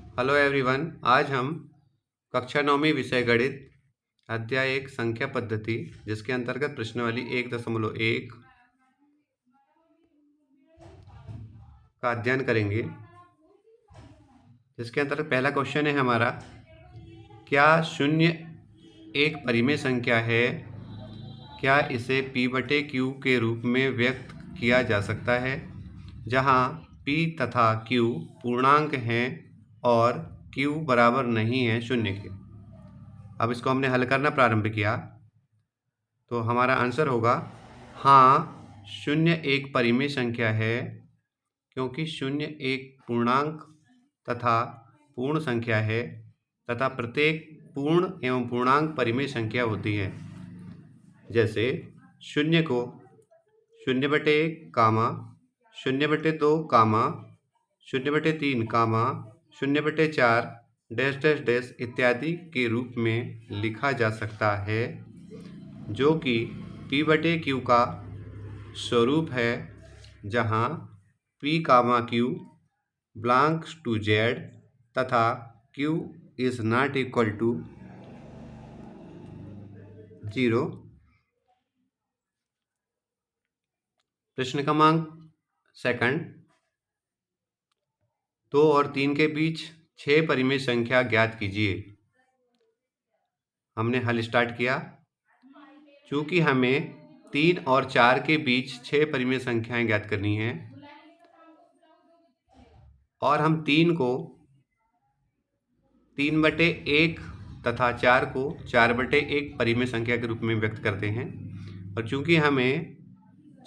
Hello everyone. आज हम कक्षा 9वीं विषय गणित अध्याय 1 संख्या पद्धति जिसके अंतर्गत प्रश्नावली 1.1 का अध्ययन करेंगे। जिसके अंतर्गत पहला क्वेश्चन है हमारा, क्या शून्य एक परिमेय संख्या है? क्या इसे p/q के रूप में व्यक्त किया जा सकता है, जहां p तथा q पूर्णांक हैं और q बराबर नहीं है शून्य के। अब इसको हमने हल करना प्रारंभ किया तो हमारा आंसर होगा हाँ, शून्य एक परिमेय संख्या है, क्योंकि शून्य एक पूर्णांक तथा पूर्ण संख्या है तथा प्रत्येक पूर्ण एवं पूर्णांक परिमेय संख्या होती है। जैसे शून्य को 0/1 कामा 0/2 कामा 0/3 कामा 0/4 डैश डैश डैश इत्यादि के रूप में लिखा जा सकता है, जो कि p/q का स्वरूप है, जहां p, q belongs to z तथा q is not equal to 0। प्रश्न क्रमांक सेकंड, 2 और 3 के बीच 6 परिमेय संख्या ज्ञात कीजिए। हमने हल स्टार्ट किया। चूंकि हमें 3 और 4 के बीच 6 परिमेय संख्याएं ज्ञात करनी है और हम 3 को 3/1 तथा 4 को 4/1 परिमेय संख्या के रूप में व्यक्त करते हैं, और चूंकि हमें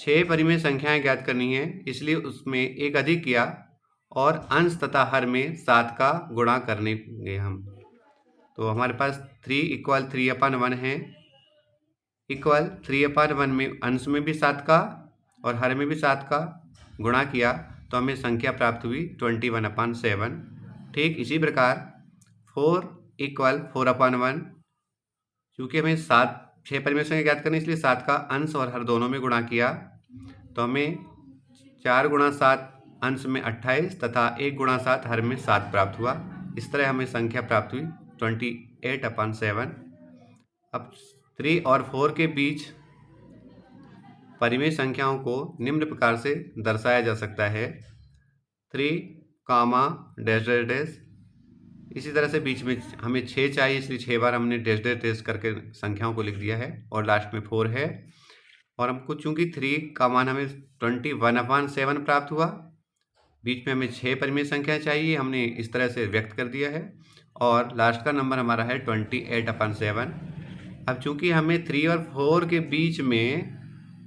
6 परिमेय संख्याएं ज्ञात करनी है इसलिए उसमें एक अधिक किया और अंश तथा हर में 7 का गुणा करेंगे हम। तो हमारे पास 3 = 3/1 है, इक्वल 3/1 में अंश में भी 7 का और हर में भी 7 का गुणा किया तो हमें संख्या प्राप्त हुई 21/7। ठीक इसी प्रकार 4 = 4/1, चूँकि हमें 6 परिमेय संख्या ज्ञात करनी इसलिए 7 का अंश और हर दोनों में गुणा किया तो हमें 4 × 7 अंश में 28 तथा 1 × 7 हर में 7 प्राप्त हुआ। इस तरह हमें संख्या प्राप्त हुई 28/7। अब 3 और 4 के बीच परिमेय संख्याओं को निम्न प्रकार से दर्शाया जा सकता है, 3 कामा डैश डैश डैश। इसी तरह से बीच में हमें 6 चाहिए इसलिए 6 बार हमने डैश डैश डैश करके संख्याओं को लिख दिया है और लास्ट में 4 है। और हमको चूंकि 3 का मान हमें 21/7 प्राप्त हुआ, बीच में हमें 6 परिमेय संख्या चाहिए, हमने इस तरह से व्यक्त कर दिया है और लास्ट का नंबर हमारा है 28/7। अब चूंकि हमें 3 और 4 के बीच में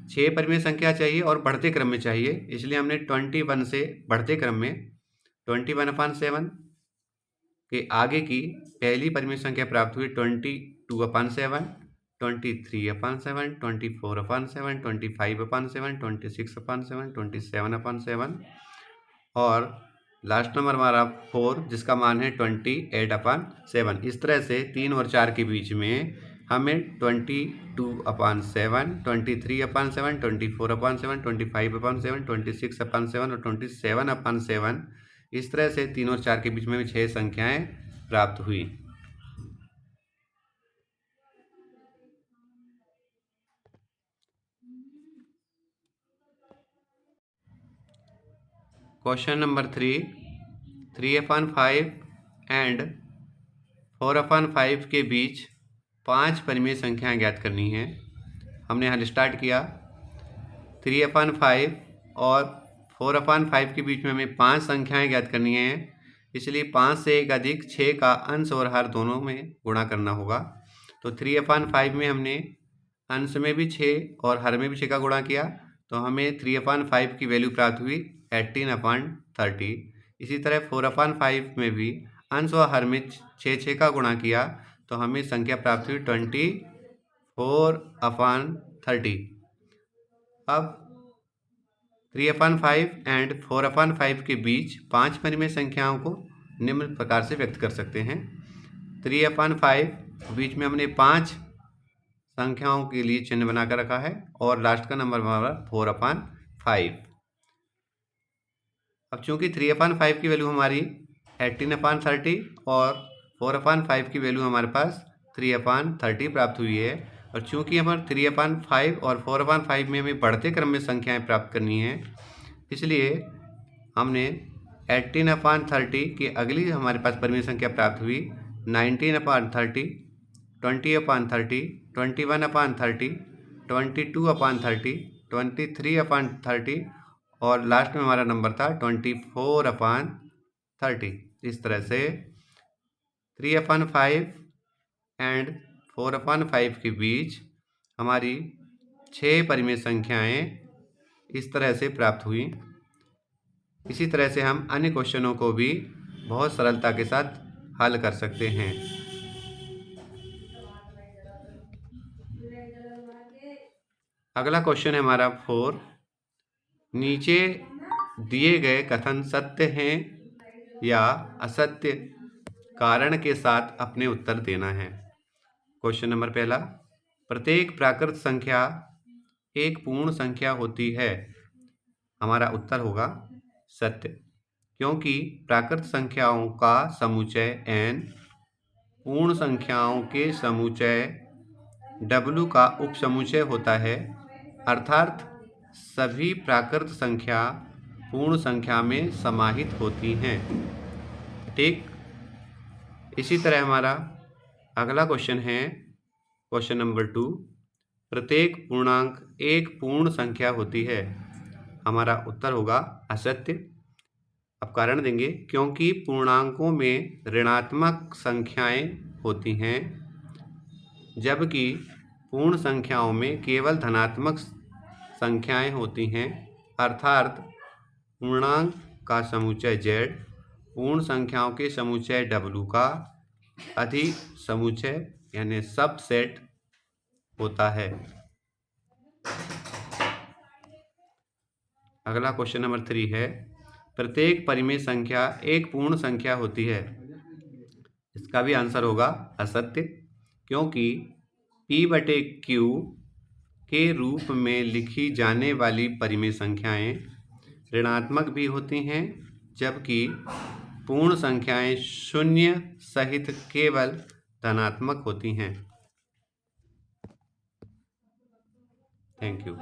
6 परिमेय संख्या चाहिए और बढ़ते क्रम में चाहिए, इसलिए हमने 21 से बढ़ते क्रम में 21/7 के आगे की पहली परिमेय संख्या प्राप्त हुई 22/7, 23/7, 24/7, 25/7, 26/7, 27/7 और लास्ट नंबर हमारा 4 जिसका मान है 28/7। इस तरह से 3 और 4 के बीच में हमें 22/7, 23/7, 24/7, 25/7, 26/7 और 27/7 इस तरह से 3 और 4 के बीच में 6 संख्याएं प्राप्त हुई। क्वेश्चन नंबर 3, 3/5 एंड 4/5 के बीच 5 परिमेय संख्याएं ज्ञात करनी है। हमने हल स्टार्ट किया। 3/5 और 4/5 के बीच में हमें 5 संख्याएं ज्ञात करनी है, इसलिए 5 से एक अधिक 6 का अंश और हर दोनों में गुणा करना होगा। तो 3/5 में हमने अंश में भी 6 और हर में भी 6 का गुणा किया तो हमें 3/5 की वैल्यू प्राप्त हुई 18/30। इसी तरह 4/5 में भी अंश और हर में 6 का गुणा किया तो हमें संख्या प्राप्त हुई 24/30। अब 3/5 एंड 4/5 के बीच 5 परिमेय संख्याओं को निम्न प्रकार से व्यक्त कर सकते हैं। 3/5 बीच में हमने 5 संख्याओं के लिए चिन्ह बनाकर रखा है और लास्ट का नंबर हमारा 4/5। अब चूंकि 3/5 की वैल्यू हमारी 18/30 और 4/5 की वैल्यू हमारे पास 3/30 प्राप्त हुई है। और चूंकि हमारे 3/5 और 4/5 में हमें बढ़ते क्रम में संख्याएं प्राप्त करनी है, इसलिए हमने 18/30 की अगली हमारे पास परिमेय संख्या प्राप्त हुई 19/30, 20/30, 21/30, 22/30, 23/30 और लास्ट में हमारा नंबर था 24/30। इस तरह से 3/5 एंड 4/5 के बीच हमारी 6 परिमेय संख्याएं इस तरह से प्राप्त हुई। इसी तरह से हम अन्य क्वेश्चनों को भी बहुत सरलता के साथ हल कर सकते हैं। अगला क्वेश्चन है हमारा 4। नीचे दिए गए कथन सत्य हैं या असत्य, कारण के साथ अपने उत्तर देना है। क्वेश्चन नंबर पहला, प्रत्येक प्राकृत संख्या एक पूर्ण संख्या होती है। हमारा उत्तर होगा सत्य, क्योंकि प्राकृत संख्याओं का समुच्चय n पूर्ण संख्याओं के समुच्चय w का उपसमुच्चय होता है, अर्थात सभी प्राकृत संख्या पूर्ण संख्या में समाहित होती हैं। ठीक, इसी तरह हमारा अगला क्वेश्चन है क्वेश्चन नंबर 2, प्रत्येक पूर्णांक एक पूर्ण संख्या होती है। हमारा उत्तर होगा असत्य। अब कारण देंगे, क्योंकि पूर्णांकों में ऋणात्मक संख्याएं होती हैं, जबकि पूर्ण संख्याओं में केवल धनात्मक संख्याएं होती हैं, अर्थात पूर्णांक का समुच्चय z पूर्ण संख्याओं के समुच्चय w का अधिक समुच्चय यानी सबसेट होता है। अगला क्वेश्चन नंबर 3 है, प्रत्येक परिमेय संख्या एक पूर्ण संख्या होती है। इसका भी आंसर होगा असत्य, क्योंकि p/q के रूप में लिखी जाने वाली परिमेय संख्याएं ऋणात्मक भी होती हैं, जबकि पूर्ण संख्याएं शून्य सहित केवल धनात्मक होती हैं। Thank you.